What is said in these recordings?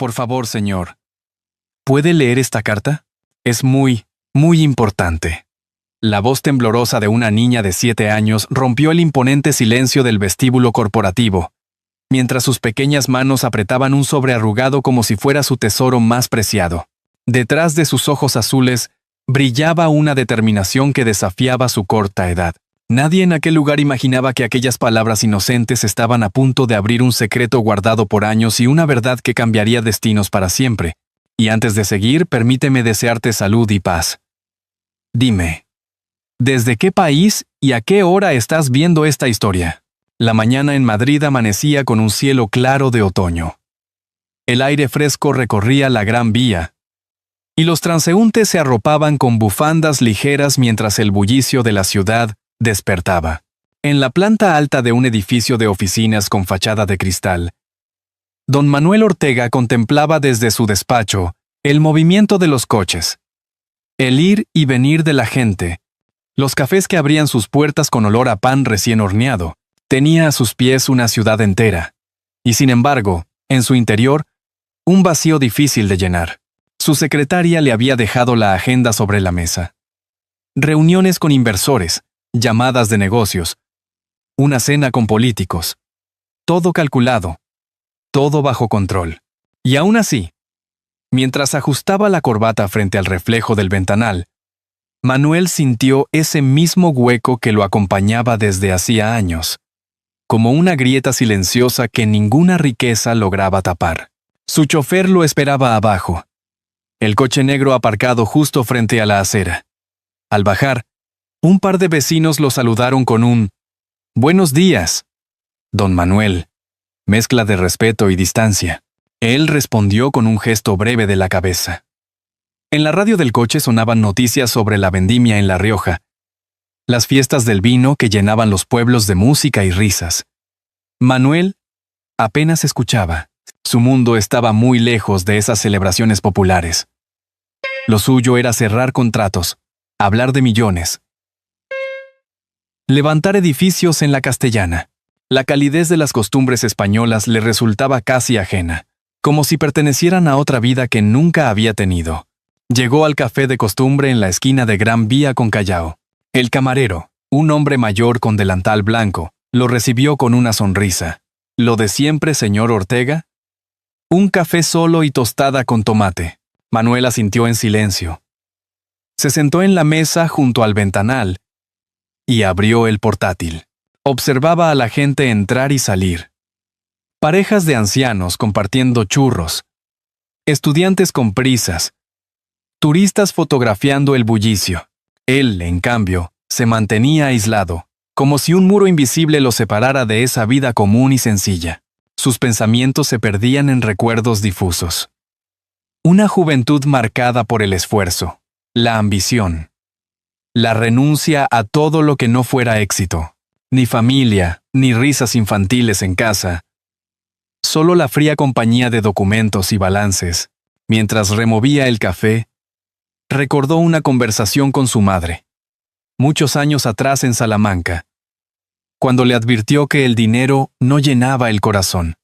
Por favor, señor. ¿Puede leer esta carta? Es muy importante. La voz temblorosa de una niña de 7 años rompió el imponente silencio del vestíbulo corporativo, mientras sus pequeñas manos apretaban un sobre arrugado como si fuera su tesoro más preciado. Detrás de sus ojos azules brillaba una determinación que desafiaba su corta edad. Nadie en aquel lugar imaginaba que aquellas palabras inocentes estaban a punto de abrir un secreto guardado por años y una verdad que cambiaría destinos para siempre. Y antes de seguir, permíteme desearte salud y paz. Dime, ¿desde qué país y a qué hora estás viendo esta historia? La mañana en Madrid amanecía con un cielo claro de otoño. El aire fresco recorría la Gran Vía, y los transeúntes se arropaban con bufandas ligeras mientras el bullicio de la ciudad despertaba. En la planta alta de un edificio de oficinas con fachada de cristal, don Manuel Ortega contemplaba desde su despacho el movimiento de los coches, el ir y venir de la gente, los cafés que abrían sus puertas con olor a pan recién horneado. Tenía a sus pies una ciudad entera, y sin embargo, en su interior, un vacío difícil de llenar. Su secretaria le había dejado la agenda sobre la mesa. Reuniones con inversores, llamadas de negocios, una cena con políticos. Todo calculado, todo bajo control. Y aún así, mientras ajustaba la corbata frente al reflejo del ventanal, Manuel sintió ese mismo hueco que lo acompañaba desde hacía años, como una grieta silenciosa que ninguna riqueza lograba tapar. Su chofer lo esperaba abajo, el coche negro aparcado justo frente a la acera. Al bajar, un par de vecinos lo saludaron con un «Buenos días, don Manuel», mezcla de respeto y distancia. Él respondió con un gesto breve de la cabeza. En la radio del coche sonaban noticias sobre la vendimia en La Rioja, las fiestas del vino que llenaban los pueblos de música y risas. Manuel apenas escuchaba. Su mundo estaba muy lejos de esas celebraciones populares. Lo suyo era cerrar contratos, hablar de millones, levantar edificios en la Castellana. La calidez de las costumbres españolas le resultaba casi ajena, como si pertenecieran a otra vida que nunca había tenido. Llegó al café de costumbre en la esquina de Gran Vía con Callao. El camarero, un hombre mayor con delantal blanco, lo recibió con una sonrisa. ¿Lo de siempre, señor Ortega? Un café solo y tostada con tomate. Manuel asintió en silencio. Se sentó en la mesa junto al ventanal y abrió el portátil. Observaba a la gente entrar y salir. Parejas de ancianos compartiendo churros, estudiantes con prisas, turistas fotografiando el bullicio. Él, en cambio, se mantenía aislado, como si un muro invisible lo separara de esa vida común y sencilla. Sus pensamientos se perdían en recuerdos difusos. Una juventud marcada por el esfuerzo, la ambición, la renuncia a todo lo que no fuera éxito. Ni familia, ni risas infantiles en casa. Solo la fría compañía de documentos y balances. Mientras removía el café, recordó una conversación con su madre, muchos años atrás en Salamanca, cuando le advirtió que el dinero no llenaba el corazón.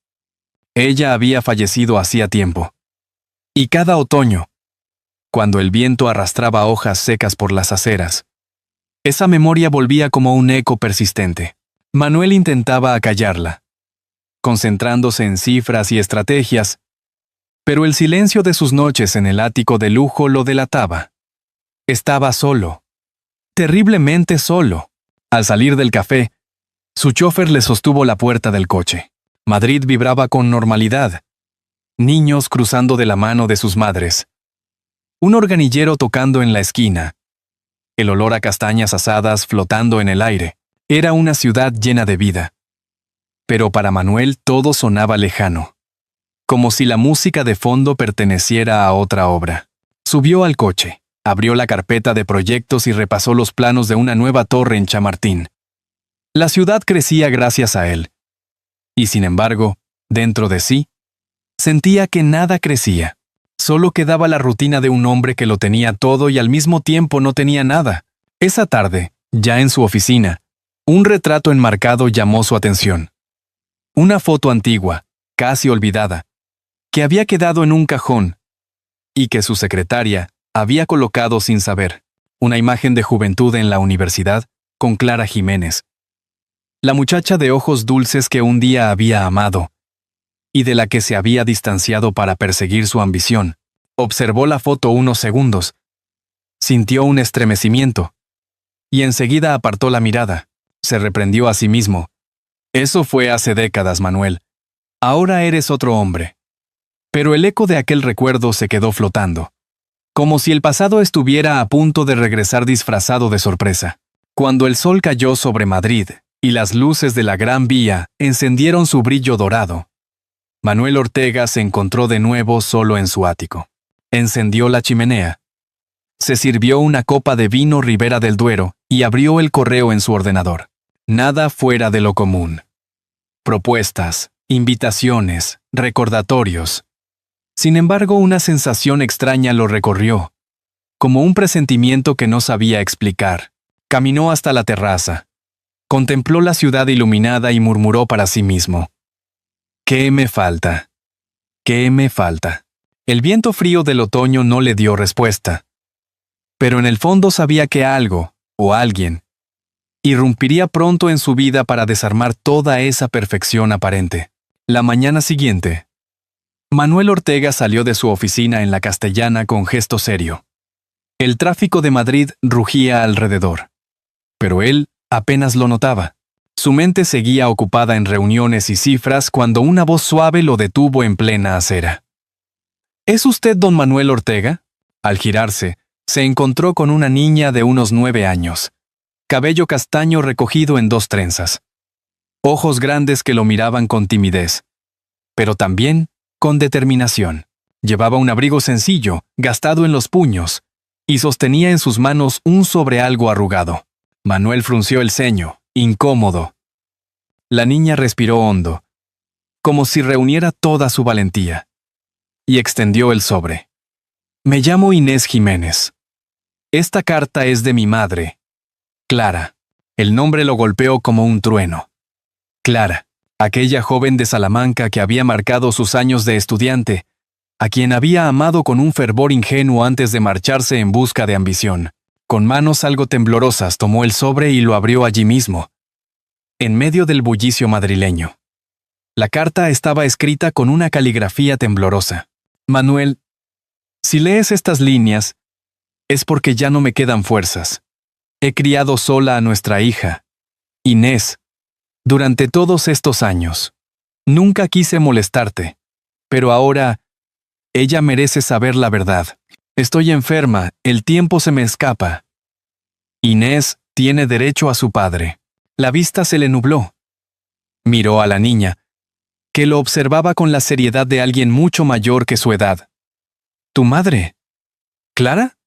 Ella había fallecido hacía tiempo. Y cada otoño, cuando el viento arrastraba hojas secas por las aceras, esa memoria volvía como un eco persistente. Manuel intentaba acallarla, concentrándose en cifras y estrategias, pero el silencio de sus noches en el ático de lujo lo delataba. Estaba solo, terriblemente solo. Al salir del café, su chofer le sostuvo la puerta del coche. Madrid vibraba con normalidad. Niños cruzando de la mano de sus madres. Un organillero tocando en la esquina. El olor a castañas asadas flotando en el aire. Era una ciudad llena de vida. Pero para Manuel todo sonaba lejano, como si la música de fondo perteneciera a otra obra. Subió al coche, abrió la carpeta de proyectos y repasó los planos de una nueva torre en Chamartín. La ciudad crecía gracias a él. Y sin embargo, dentro de sí, sentía que nada crecía. Solo quedaba la rutina de un hombre que lo tenía todo y al mismo tiempo no tenía nada. Esa tarde, ya en su oficina, un retrato enmarcado llamó su atención. Una foto antigua, casi olvidada, que había quedado en un cajón y que su secretaria había colocado sin saber, una imagen de juventud en la universidad con Clara Jiménez, la muchacha de ojos dulces que un día había amado y de la que se había distanciado para perseguir su ambición. Observó la foto unos segundos, sintió un estremecimiento y enseguida apartó la mirada. Se reprendió a sí mismo. Eso fue hace décadas, Manuel. Ahora eres otro hombre. Pero el eco de aquel recuerdo se quedó flotando, como si el pasado estuviera a punto de regresar disfrazado de sorpresa. Cuando el sol cayó sobre Madrid y las luces de la Gran Vía encendieron su brillo dorado, Manuel Ortega se encontró de nuevo solo en su ático. Encendió la chimenea. Se sirvió una copa de vino Ribera del Duero y abrió el correo en su ordenador. Nada fuera de lo común. Propuestas, invitaciones, recordatorios. Sin embargo, una sensación extraña lo recorrió, como un presentimiento que no sabía explicar. Caminó hasta la terraza. Contempló la ciudad iluminada y murmuró para sí mismo: ¿qué me falta? ¿Qué me falta? El viento frío del otoño no le dio respuesta. Pero en el fondo sabía que algo, o alguien, irrumpiría pronto en su vida para desarmar toda esa perfección aparente. La mañana siguiente, Manuel Ortega salió de su oficina en la Castellana con gesto serio. El tráfico de Madrid rugía alrededor. Pero él apenas lo notaba. Su mente seguía ocupada en reuniones y cifras cuando una voz suave lo detuvo en plena acera. ¿Es usted don Manuel Ortega? Al girarse, se encontró con una niña de unos 9 años. Cabello castaño recogido en 2 trenzas. Ojos grandes que lo miraban con timidez, pero también con determinación. Llevaba un abrigo sencillo, gastado en los puños, y sostenía en sus manos un sobrealgo arrugado. Manuel frunció el ceño, incómodo. La niña respiró hondo, como si reuniera toda su valentía, y extendió el sobre. Me llamo Inés Jiménez. Esta carta es de mi madre, Clara. El nombre lo golpeó como un trueno. Clara, aquella joven de Salamanca que había marcado sus años de estudiante, a quien había amado con un fervor ingenuo antes de marcharse en busca de ambición. Con manos algo temblorosas tomó el sobre y lo abrió allí mismo, en medio del bullicio madrileño. La carta estaba escrita con una caligrafía temblorosa. Manuel, si lees estas líneas, es porque ya no me quedan fuerzas. He criado sola a nuestra hija, Inés, durante todos estos años. Nunca quise molestarte, pero ahora ella merece saber la verdad. Estoy enferma, el tiempo se me escapa. Inés tiene derecho a su padre. La vista se le nubló. Miró a la niña, que lo observaba con la seriedad de alguien mucho mayor que su edad. ¿Tu madre? ¿Clara?,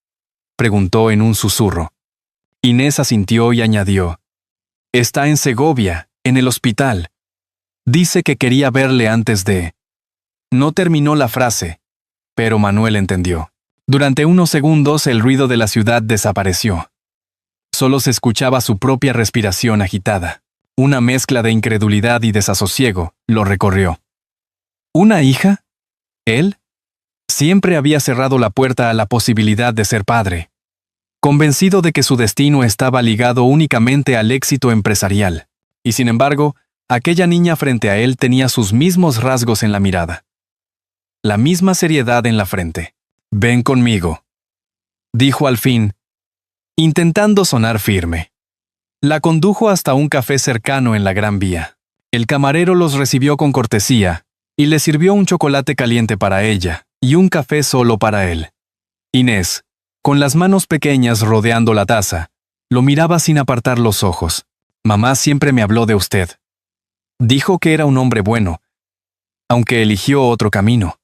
preguntó en un susurro. Inés asintió y añadió: está en Segovia, en el hospital. Dice que quería verle antes de... No terminó la frase, pero Manuel entendió. Durante unos segundos el ruido de la ciudad desapareció. Solo se escuchaba su propia respiración agitada. Una mezcla de incredulidad y desasosiego lo recorrió. ¿Una hija? ¿Él? Siempre había cerrado la puerta a la posibilidad de ser padre, convencido de que su destino estaba ligado únicamente al éxito empresarial. Y sin embargo, aquella niña frente a él tenía sus mismos rasgos en la mirada, la misma seriedad en la frente. Ven conmigo, dijo al fin, intentando sonar firme. La condujo hasta un café cercano en la Gran Vía. El camarero los recibió con cortesía y le sirvió un chocolate caliente para ella y un café solo para él. Inés, con las manos pequeñas rodeando la taza, lo miraba sin apartar los ojos. Mamá siempre me habló de usted. Dijo que era un hombre bueno, aunque eligió otro camino.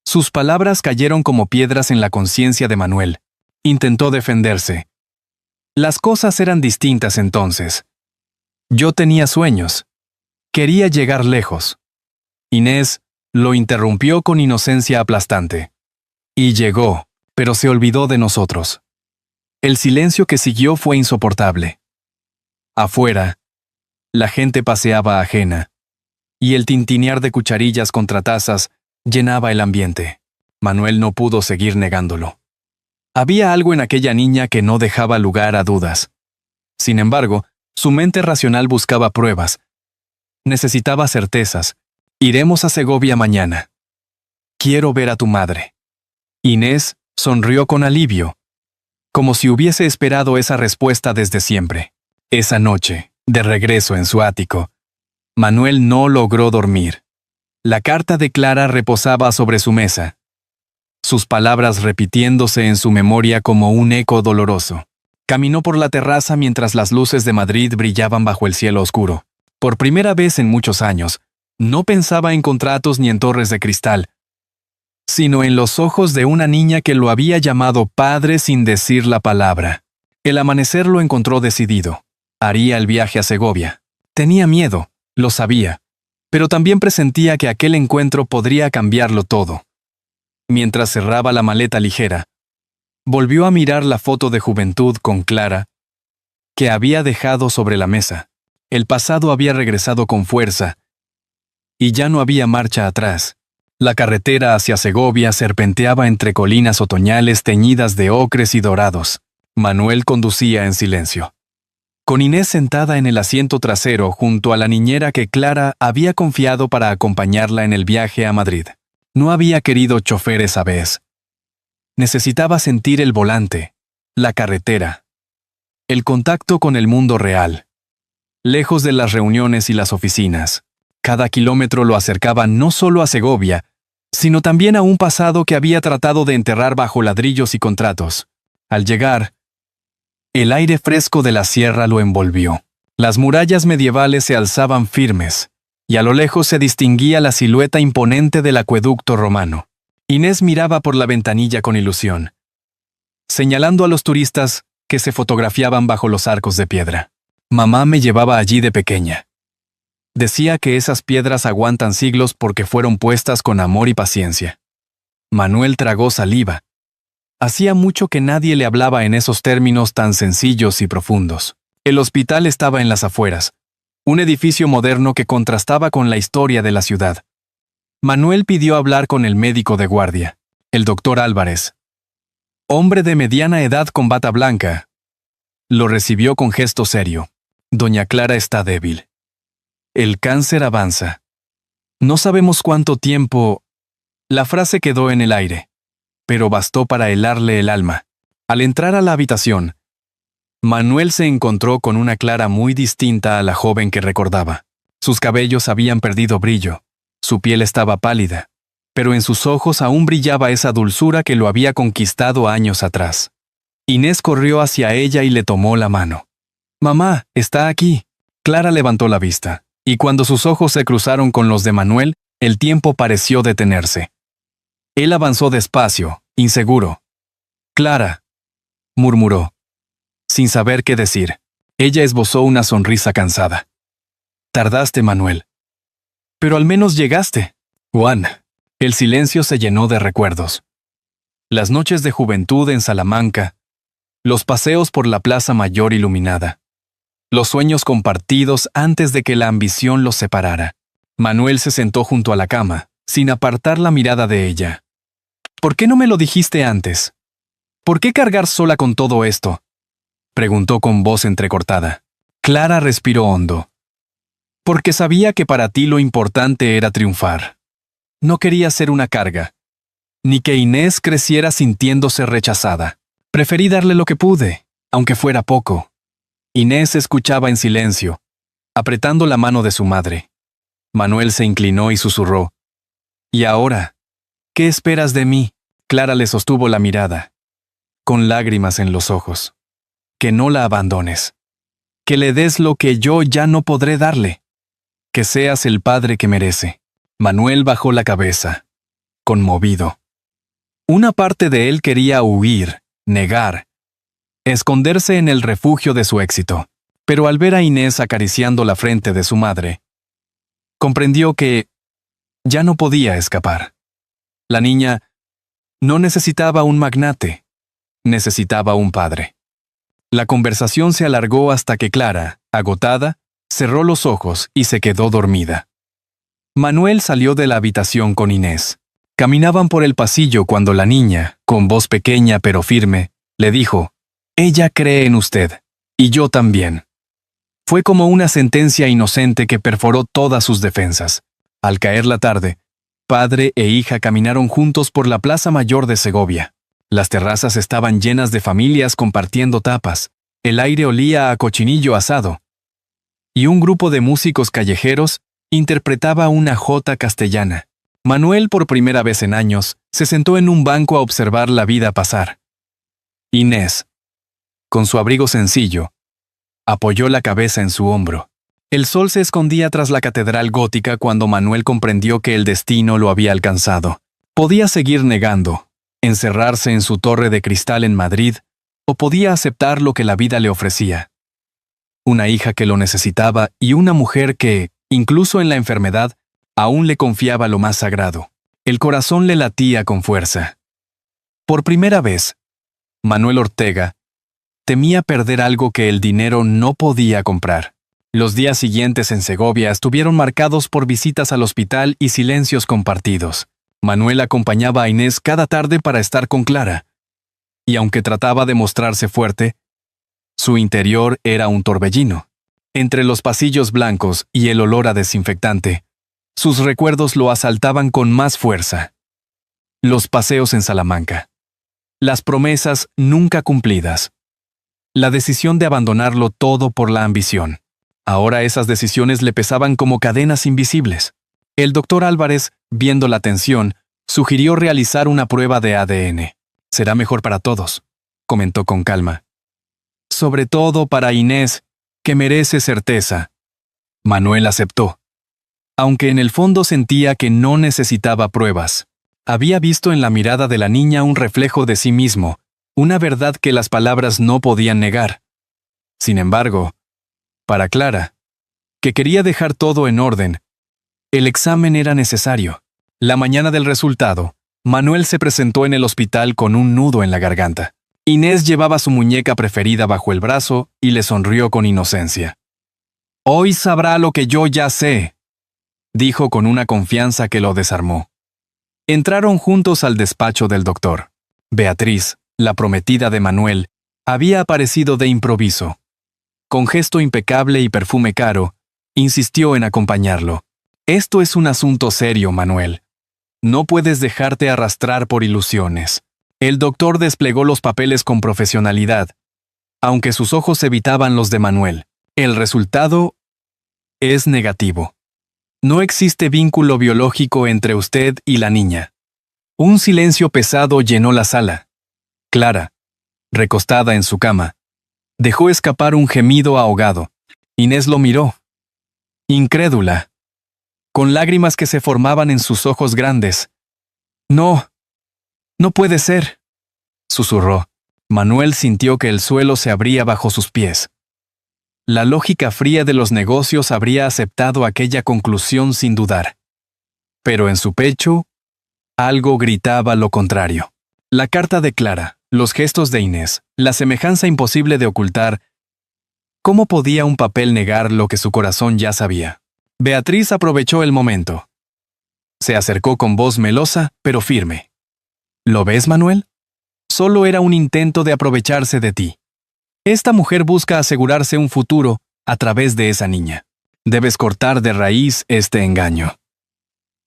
Sus palabras cayeron como piedras en la conciencia de Manuel. Intentó defenderse. Las cosas eran distintas entonces. Yo tenía sueños. Quería llegar lejos. Inés lo interrumpió con inocencia aplastante. Y llegó, pero se olvidó de nosotros. El silencio que siguió fue insoportable. Afuera, la gente paseaba ajena, y el tintinear de cucharillas contra tazas llenaba el ambiente. Manuel no pudo seguir negándolo. Había algo en aquella niña que no dejaba lugar a dudas. Sin embargo, su mente racional buscaba pruebas. Necesitaba certezas. Iremos a Segovia mañana. Quiero ver a tu madre. Inés sonrió con alivio, como si hubiese esperado esa respuesta desde siempre. Esa noche, de regreso en su ático, Manuel no logró dormir. La carta de Clara reposaba sobre su mesa, sus palabras repitiéndose en su memoria como un eco doloroso. Caminó por la terraza mientras las luces de Madrid brillaban bajo el cielo oscuro. Por primera vez en muchos años, no pensaba en contratos ni en torres de cristal, sino en los ojos de una niña que lo había llamado padre sin decir la palabra. El amanecer lo encontró decidido. Haría el viaje a Segovia. Tenía miedo, lo sabía, pero también presentía que aquel encuentro podría cambiarlo todo. Mientras cerraba la maleta ligera, volvió a mirar la foto de juventud con Clara, que había dejado sobre la mesa. El pasado había regresado con fuerza, y ya no había marcha atrás. La carretera hacia Segovia serpenteaba entre colinas otoñales teñidas de ocres y dorados. Manuel conducía en silencio, con Inés sentada en el asiento trasero junto a la niñera que Clara había confiado para acompañarla en el viaje a Madrid. No había querido chofer esa vez. Necesitaba sentir el volante, la carretera, el contacto con el mundo real. Lejos de las reuniones y las oficinas, cada kilómetro lo acercaba no solo a Segovia, sino también a un pasado que había tratado de enterrar bajo ladrillos y contratos. Al llegar, el aire fresco de la sierra lo envolvió. Las murallas medievales se alzaban firmes, y a lo lejos se distinguía la silueta imponente del acueducto romano. Inés miraba por la ventanilla con ilusión, señalando a los turistas que se fotografiaban bajo los arcos de piedra. Mamá me llevaba allí de pequeña. Decía que esas piedras aguantan siglos porque fueron puestas con amor y paciencia. Manuel tragó saliva. Hacía mucho que nadie le hablaba en esos términos tan sencillos y profundos. El hospital estaba en las afueras, un edificio moderno que contrastaba con la historia de la ciudad. Manuel pidió hablar con el médico de guardia, el doctor Álvarez. Hombre de mediana edad con bata blanca. Lo recibió con gesto serio. Doña Clara está débil. El cáncer avanza. No sabemos cuánto tiempo. La frase quedó en el aire, pero bastó para helarle el alma. Al entrar a la habitación, Manuel se encontró con una Clara muy distinta a la joven que recordaba. Sus cabellos habían perdido brillo, su piel estaba pálida, pero en sus ojos aún brillaba esa dulzura que lo había conquistado años atrás. Inés corrió hacia ella y le tomó la mano. «Mamá, está aquí». Clara levantó la vista, y cuando sus ojos se cruzaron con los de Manuel, el tiempo pareció detenerse. Él avanzó despacio, inseguro. «Clara», murmuró, sin saber qué decir. Ella esbozó una sonrisa cansada. «Tardaste, Manuel. Pero al menos llegaste». Juan. El silencio se llenó de recuerdos. Las noches de juventud en Salamanca, los paseos por la plaza mayor iluminada, los sueños compartidos antes de que la ambición los separara. Manuel se sentó junto a la cama, sin apartar la mirada de ella. «¿Por qué no me lo dijiste antes? ¿Por qué cargar sola con todo esto?», preguntó con voz entrecortada. Clara respiró hondo. «Porque sabía que para ti lo importante era triunfar. No quería ser una carga, ni que Inés creciera sintiéndose rechazada. Preferí darle lo que pude, aunque fuera poco». Inés escuchaba en silencio, apretando la mano de su madre. Manuel se inclinó y susurró. «¿Y ahora? ¿Qué esperas de mí?». Clara le sostuvo la mirada, con lágrimas en los ojos. «Que no la abandones. Que le des lo que yo ya no podré darle. Que seas el padre que merece». Manuel bajó la cabeza, conmovido. Una parte de él quería huir, negar, esconderse en el refugio de su éxito, pero al ver a Inés acariciando la frente de su madre, comprendió que ya no podía escapar. La niña no necesitaba un magnate, necesitaba un padre. La conversación se alargó hasta que Clara, agotada, cerró los ojos y se quedó dormida. Manuel salió de la habitación con Inés. Caminaban por el pasillo cuando la niña, con voz pequeña pero firme, le dijo: «Ella cree en usted, y yo también». Fue como una sentencia inocente que perforó todas sus defensas. Al caer la tarde, padre e hija caminaron juntos por la Plaza Mayor de Segovia. Las terrazas estaban llenas de familias compartiendo tapas, el aire olía a cochinillo asado, y un grupo de músicos callejeros interpretaba una jota castellana. Manuel, por primera vez en años, se sentó en un banco a observar la vida pasar. Inés, con su abrigo sencillo, apoyó la cabeza en su hombro. El sol se escondía tras la catedral gótica cuando Manuel comprendió que el destino lo había alcanzado. Podía seguir negando, encerrarse en su torre de cristal en Madrid, o podía aceptar lo que la vida le ofrecía. Una hija que lo necesitaba y una mujer que, incluso en la enfermedad, aún le confiaba lo más sagrado. El corazón le latía con fuerza. Por primera vez, Manuel Ortega temía perder algo que el dinero no podía comprar. Los días siguientes en Segovia estuvieron marcados por visitas al hospital y silencios compartidos. Manuel acompañaba a Inés cada tarde para estar con Clara. Y aunque trataba de mostrarse fuerte, su interior era un torbellino. Entre los pasillos blancos y el olor a desinfectante, sus recuerdos lo asaltaban con más fuerza. Los paseos en Salamanca. Las promesas nunca cumplidas. La decisión de abandonarlo todo por la ambición. Ahora esas decisiones le pesaban como cadenas invisibles. El doctor Álvarez, viendo la tensión, sugirió realizar una prueba de ADN. «Será mejor para todos», comentó con calma. «Sobre todo para Inés, que merece certeza». Manuel aceptó. Aunque en el fondo sentía que no necesitaba pruebas. Había visto en la mirada de la niña un reflejo de sí mismo, una verdad que las palabras no podían negar. Sin embargo, para Clara, que quería dejar todo en orden, el examen era necesario. La mañana del resultado, Manuel se presentó en el hospital con un nudo en la garganta. Inés llevaba su muñeca preferida bajo el brazo y le sonrió con inocencia. «Hoy sabrá lo que yo ya sé», dijo con una confianza que lo desarmó. Entraron juntos al despacho del doctor. Beatriz, la prometida de Manuel, había aparecido de improviso. Con gesto impecable y perfume caro, insistió en acompañarlo. «Esto es un asunto serio, Manuel. No puedes dejarte arrastrar por ilusiones». El doctor desplegó los papeles con profesionalidad, aunque sus ojos evitaban los de Manuel. «El resultado es negativo. No existe vínculo biológico entre usted y la niña». Un silencio pesado llenó la sala. Clara, recostada en su cama, dejó escapar un gemido ahogado. Inés lo miró, incrédula, con lágrimas que se formaban en sus ojos grandes. «No, no puede ser», susurró. Manuel sintió que el suelo se abría bajo sus pies. La lógica fría de los negocios habría aceptado aquella conclusión sin dudar. Pero en su pecho, algo gritaba lo contrario. La carta de Clara, los gestos de Inés, la semejanza imposible de ocultar. ¿Cómo podía un papel negar lo que su corazón ya sabía? Beatriz aprovechó el momento. Se acercó con voz melosa, pero firme. «¿Lo ves, Manuel? Solo era un intento de aprovecharse de ti. Esta mujer busca asegurarse un futuro a través de esa niña. Debes cortar de raíz este engaño».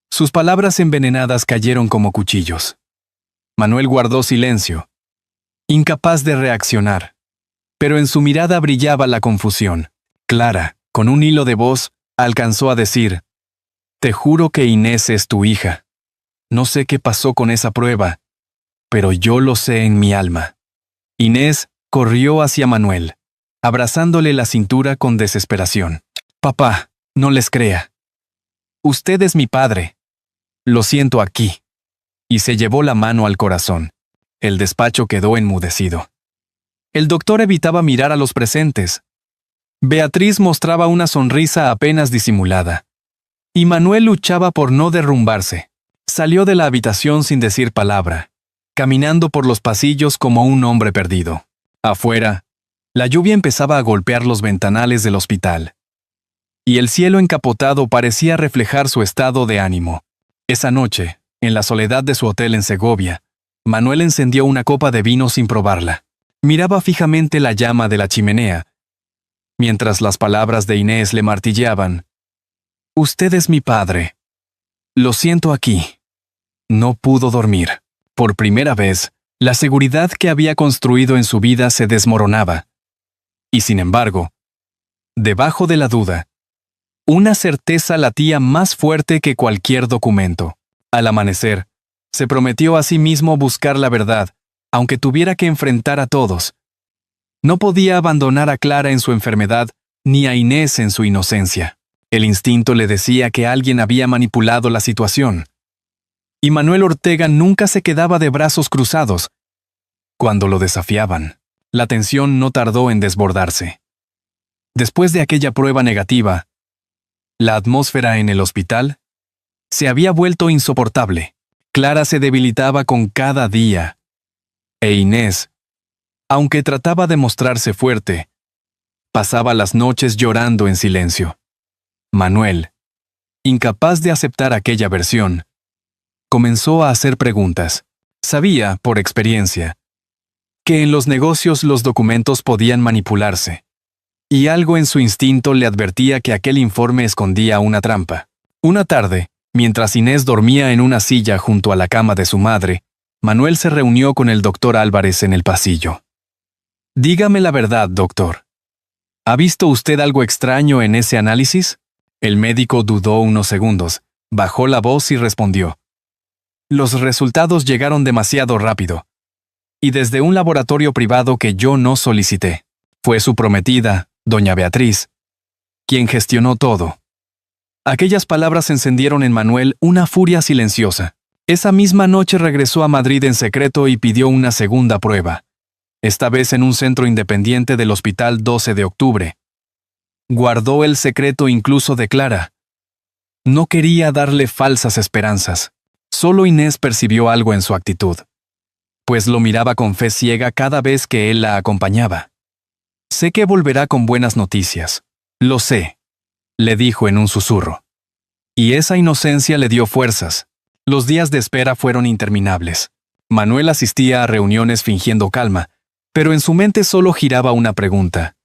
Sus palabras envenenadas cayeron como cuchillos. Manuel guardó silencio, incapaz de reaccionar. Pero en su mirada brillaba la confusión. Clara, con un hilo de voz, alcanzó a decir: «Te juro que Inés es tu hija. No sé qué pasó con esa prueba, pero yo lo sé en mi alma». Inés corrió hacia Manuel, abrazándole la cintura con desesperación. «Papá, no les crea. Usted es mi padre. Lo siento aquí». Y se llevó la mano al corazón. El despacho quedó enmudecido. El doctor evitaba mirar a los presentes. Beatriz mostraba una sonrisa apenas disimulada. Y Manuel luchaba por no derrumbarse. Salió de la habitación sin decir palabra, caminando por los pasillos como un hombre perdido. Afuera, la lluvia empezaba a golpear los ventanales del hospital. Y el cielo encapotado parecía reflejar su estado de ánimo. Esa noche, En la soledad de su hotel en Segovia, Manuel encendió una copa de vino sin probarla. Miraba fijamente la llama de la chimenea, mientras las palabras de Inés le martilleaban. «Usted es mi padre. Lo siento aquí». No pudo dormir. Por primera vez, la seguridad que había construido en su vida se desmoronaba. Y sin embargo, debajo de la duda, una certeza latía más fuerte que cualquier documento. Al amanecer, se prometió a sí mismo buscar la verdad, aunque tuviera que enfrentar a todos. No podía abandonar a Clara en su enfermedad, ni a Inés en su inocencia. El instinto le decía que alguien había manipulado la situación. Y Manuel Ortega nunca se quedaba de brazos cruzados cuando lo desafiaban. La tensión no tardó en desbordarse. Después de aquella prueba negativa, la atmósfera en el hospital se había vuelto insoportable. Clara se debilitaba con cada día. E Inés, aunque trataba de mostrarse fuerte, pasaba las noches llorando en silencio. Manuel, incapaz de aceptar aquella versión, comenzó a hacer preguntas. Sabía, por experiencia, que en los negocios los documentos podían manipularse, y algo en su instinto le advertía que aquel informe escondía una trampa. Una tarde, mientras Inés dormía en una silla junto a la cama de su madre, Manuel se reunió con el doctor Álvarez en el pasillo. «Dígame la verdad, doctor. ¿Ha visto usted algo extraño en ese análisis?» El médico dudó unos segundos, bajó la voz y respondió. «Los resultados llegaron demasiado rápido. Y desde un laboratorio privado que yo no solicité. Fue su prometida, doña Beatriz, quien gestionó todo». Aquellas palabras encendieron en Manuel una furia silenciosa. Esa misma noche regresó a Madrid en secreto y pidió una segunda prueba, esta vez en un centro independiente del Hospital 12 de Octubre. Guardó el secreto incluso de Clara. No quería darle falsas esperanzas. Solo Inés percibió algo en su actitud, pues lo miraba con fe ciega cada vez que él la acompañaba. «Sé que volverá con buenas noticias. Lo sé», le dijo en un susurro. Y esa inocencia le dio fuerzas. Los días de espera fueron interminables. Manuel asistía a reuniones fingiendo calma, pero en su mente solo giraba una pregunta.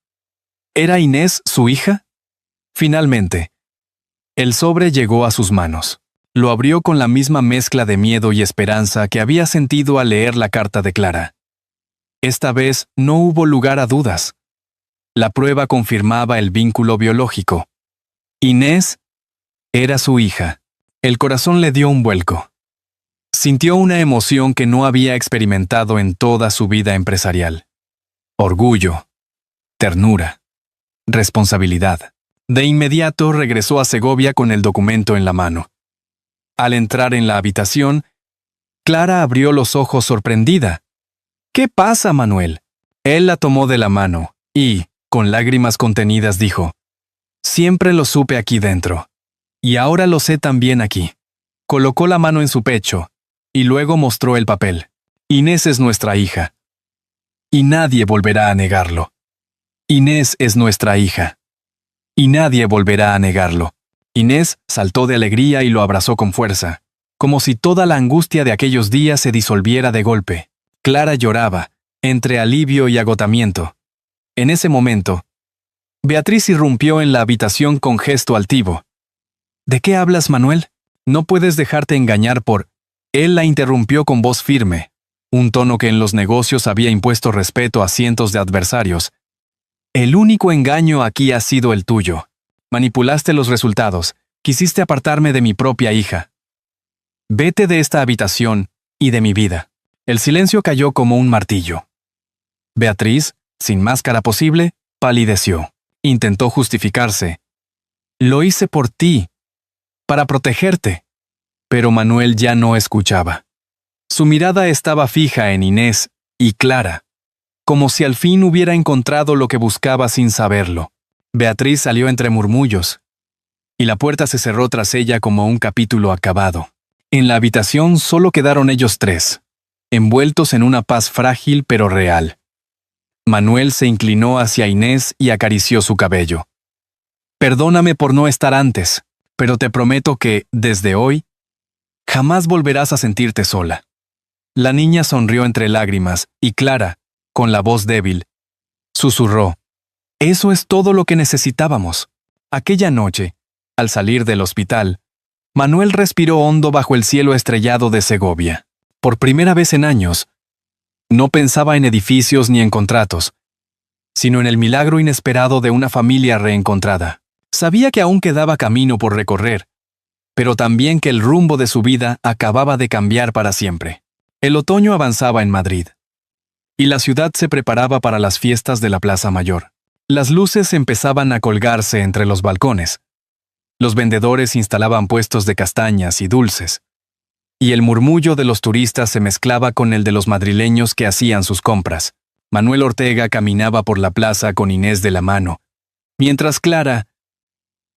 ¿Era Inés su hija? Finalmente, el sobre llegó a sus manos. Lo abrió con la misma mezcla de miedo y esperanza que había sentido al leer la carta de Clara. Esta vez no hubo lugar a dudas. La prueba confirmaba el vínculo biológico. Inés era su hija. El corazón le dio un vuelco. Sintió una emoción que no había experimentado en toda su vida empresarial. Orgullo, ternura, responsabilidad. De inmediato regresó a Segovia con el documento en la mano. Al entrar en la habitación, Clara abrió los ojos sorprendida. «¿Qué pasa, Manuel?» Él la tomó de la mano y, con lágrimas contenidas, dijo, «Siempre lo supe aquí dentro. Y ahora lo sé también aquí». Colocó la mano en su pecho y luego mostró el papel. «Inés es nuestra hija. Y nadie volverá a negarlo. Inés es nuestra hija. Y nadie volverá a negarlo». Inés saltó de alegría y lo abrazó con fuerza, como si toda la angustia de aquellos días se disolviera de golpe. Clara lloraba, entre alivio y agotamiento. En ese momento, Beatriz irrumpió en la habitación con gesto altivo. «¿De qué hablas, Manuel? No puedes dejarte engañar por...» Él la interrumpió con voz firme, un tono que en los negocios había impuesto respeto a cientos de adversarios. «El único engaño aquí ha sido el tuyo. Manipulaste los resultados, quisiste apartarme de mi propia hija. Vete de esta habitación y de mi vida». El silencio cayó como un martillo. Beatriz, sin máscara posible, palideció. Intentó justificarse. «Lo hice por ti, para protegerte». Pero Manuel ya no escuchaba. Su mirada estaba fija en Inés y Clara, como si al fin hubiera encontrado lo que buscaba sin saberlo. Beatriz salió entre murmullos, y la puerta se cerró tras ella como un capítulo acabado. En la habitación solo quedaron ellos tres, envueltos en una paz frágil pero real. Manuel se inclinó hacia Inés y acarició su cabello. «Perdóname por no estar antes, pero te prometo que, desde hoy, Jamás volverás a sentirte sola. La niña sonrió entre lágrimas y Clara, con la voz débil, susurró: «Eso es todo lo que necesitábamos». Aquella noche, al salir del hospital, Manuel respiró hondo bajo el cielo estrellado de Segovia. Por primera vez en años, no pensaba en edificios ni en contratos, sino en el milagro inesperado de una familia reencontrada. Sabía que aún quedaba camino por recorrer, pero también que el rumbo de su vida acababa de cambiar para siempre. El otoño avanzaba en Madrid, y la ciudad se preparaba para las fiestas de la Plaza Mayor. Las luces empezaban a colgarse entre los balcones. Los vendedores instalaban puestos de castañas y dulces, y el murmullo de los turistas se mezclaba con el de los madrileños que hacían sus compras. Manuel Ortega caminaba por la plaza con Inés de la mano, mientras Clara,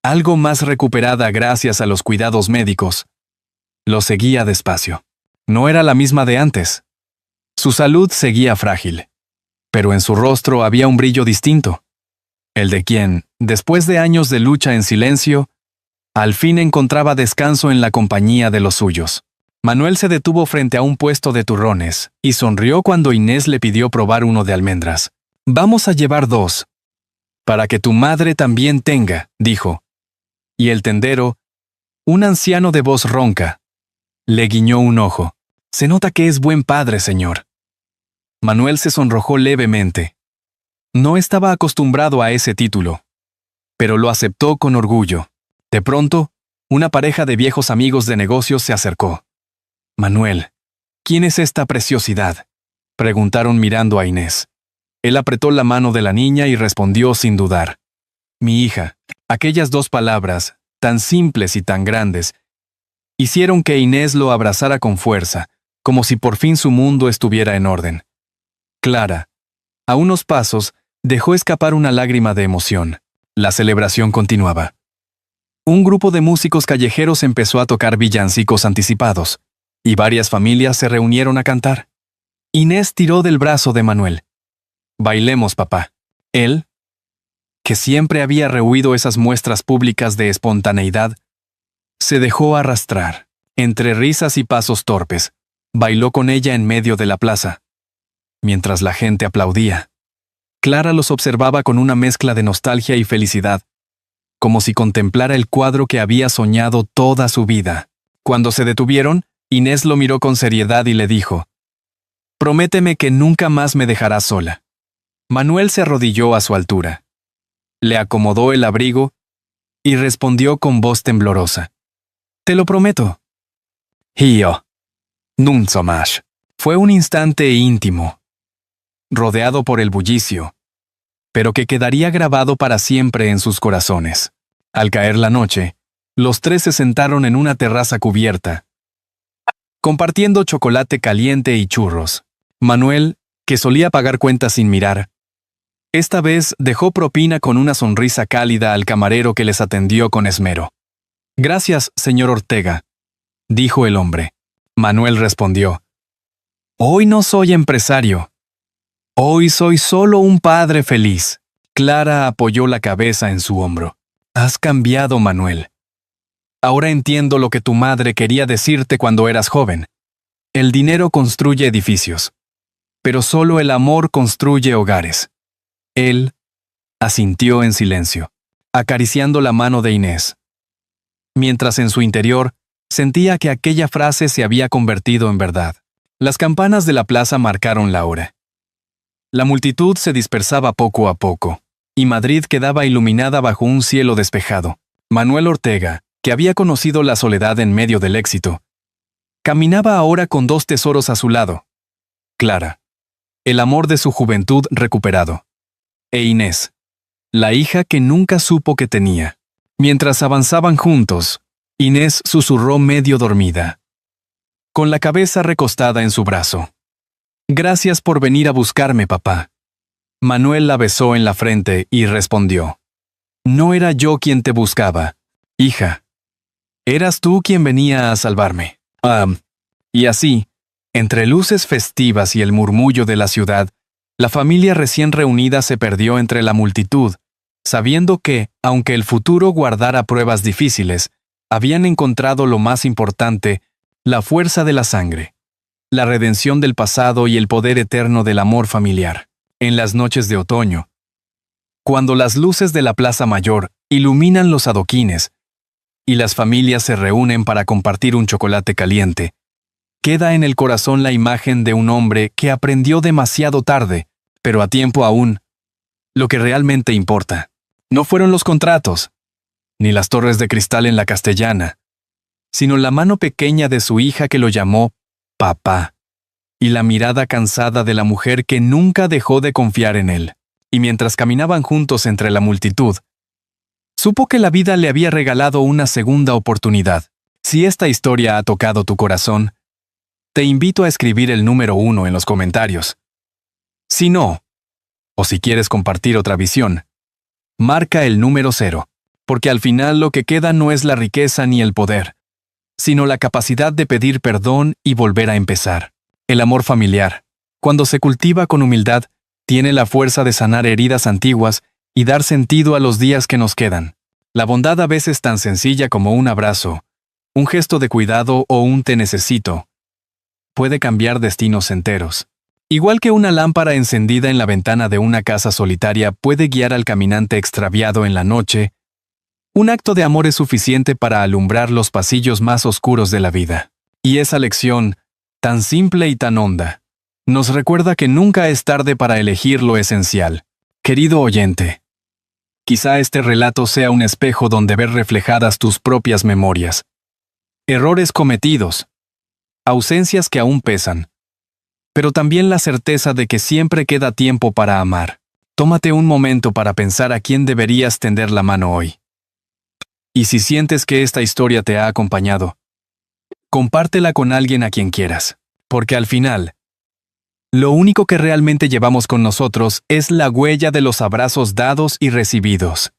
algo más recuperada gracias a los cuidados médicos, lo seguía despacio. No era la misma de antes. Su salud seguía frágil, pero en su rostro había un brillo distinto, el de quien, después de años de lucha en silencio, al fin encontraba descanso en la compañía de los suyos. Manuel se detuvo frente a un puesto de turrones y sonrió cuando Inés le pidió probar uno de almendras. «Vamos a llevar 2. Para que tu madre también tenga», dijo. Y el tendero, un anciano de voz ronca, le guiñó un ojo. «Se nota que es buen padre, señor». Manuel se sonrojó levemente. No estaba acostumbrado a ese título, pero lo aceptó con orgullo. De pronto, una pareja de viejos amigos de negocios se acercó. «Manuel, ¿quién es esta preciosidad?», preguntaron mirando a Inés. Él apretó la mano de la niña y respondió sin dudar: «Mi hija». Aquellas 2 palabras, tan simples y tan grandes, hicieron que Inés lo abrazara con fuerza, como si por fin su mundo estuviera en orden. Clara, a unos pasos, dejó escapar una lágrima de emoción. La celebración continuaba. Un grupo de músicos callejeros empezó a tocar villancicos anticipados, y varias familias se reunieron a cantar. Inés tiró del brazo de Manuel. «Bailemos, papá». Él, que siempre había rehuido esas muestras públicas de espontaneidad, se dejó arrastrar. Entre risas y pasos torpes, bailó con ella en medio de la plaza, mientras la gente aplaudía. Clara los observaba con una mezcla de nostalgia y felicidad, como si contemplara el cuadro que había soñado toda su vida. Cuando se detuvieron, Inés lo miró con seriedad y le dijo: «Prométeme que nunca más me dejarás sola». Manuel se arrodilló a su altura. Le acomodó el abrigo y respondió con voz temblorosa: «Te lo prometo». «Io non so más». Fue un instante íntimo, rodeado por el bullicio, pero que quedaría grabado para siempre en sus corazones. Al caer la noche, los 3 se sentaron en una terraza cubierta, compartiendo chocolate caliente y churros. Manuel, que solía pagar cuentas sin mirar, esta vez dejó propina con una sonrisa cálida al camarero que les atendió con esmero. «Gracias, señor Ortega», dijo el hombre. Manuel respondió: «Hoy no soy empresario. Hoy soy solo un padre feliz». Clara apoyó la cabeza en su hombro. «Has cambiado, Manuel. Ahora entiendo lo que tu madre quería decirte cuando eras joven. El dinero construye edificios, pero solo el amor construye hogares». Él asintió en silencio, acariciando la mano de Inés, mientras en su interior sentía que aquella frase se había convertido en verdad. Las campanas de la plaza marcaron la hora. La multitud se dispersaba poco a poco, y Madrid quedaba iluminada bajo un cielo despejado. Manuel Ortega, que había conocido la soledad en medio del éxito, caminaba ahora con 2 tesoros a su lado: Clara, el amor de su juventud recuperado, e Inés, la hija que nunca supo que tenía. Mientras avanzaban juntos, Inés susurró medio dormida, con la cabeza recostada en su brazo: «Gracias por venir a buscarme, papá». Manuel la besó en la frente y respondió: «No era yo quien te buscaba, hija. Eras tú quien venía a salvarme». Y así, entre luces festivas y el murmullo de la ciudad, la familia recién reunida se perdió entre la multitud, sabiendo que, aunque el futuro guardara pruebas difíciles, habían encontrado lo más importante, la fuerza de la sangre, la redención del pasado y el poder eterno del amor familiar. En las noches de otoño, cuando las luces de la Plaza Mayor iluminan los adoquines y las familias se reúnen para compartir un chocolate caliente, queda en el corazón la imagen de un hombre que aprendió demasiado tarde, pero a tiempo aún. Lo que realmente importa no fueron los contratos, ni las torres de cristal en la Castellana, sino la mano pequeña de su hija que lo llamó papá, y la mirada cansada de la mujer que nunca dejó de confiar en él. Y mientras caminaban juntos entre la multitud, supo que la vida le había regalado una segunda oportunidad. Si esta historia ha tocado tu corazón, te invito a escribir el número 1 en los comentarios. Si no, o si quieres compartir otra visión, marca el número 0, porque al final lo que queda no es la riqueza ni el poder, sino la capacidad de pedir perdón y volver a empezar. El amor familiar, cuando se cultiva con humildad, tiene la fuerza de sanar heridas antiguas y dar sentido a los días que nos quedan. La bondad a veces tan sencilla como un abrazo, un gesto de cuidado o un te necesito, puede cambiar destinos enteros. Igual que una lámpara encendida en la ventana de una casa solitaria puede guiar al caminante extraviado en la noche, un acto de amor es suficiente para alumbrar los pasillos más oscuros de la vida. Y esa lección, tan simple y tan honda, nos recuerda que nunca es tarde para elegir lo esencial. Querido oyente, quizá este relato sea un espejo donde ver reflejadas tus propias memorias, errores cometidos, ausencias que aún pesan, pero también la certeza de que siempre queda tiempo para amar. Tómate un momento para pensar a quién deberías tender la mano hoy. Y si sientes que esta historia te ha acompañado, compártela con alguien a quien quieras, porque al final, lo único que realmente llevamos con nosotros es la huella de los abrazos dados y recibidos.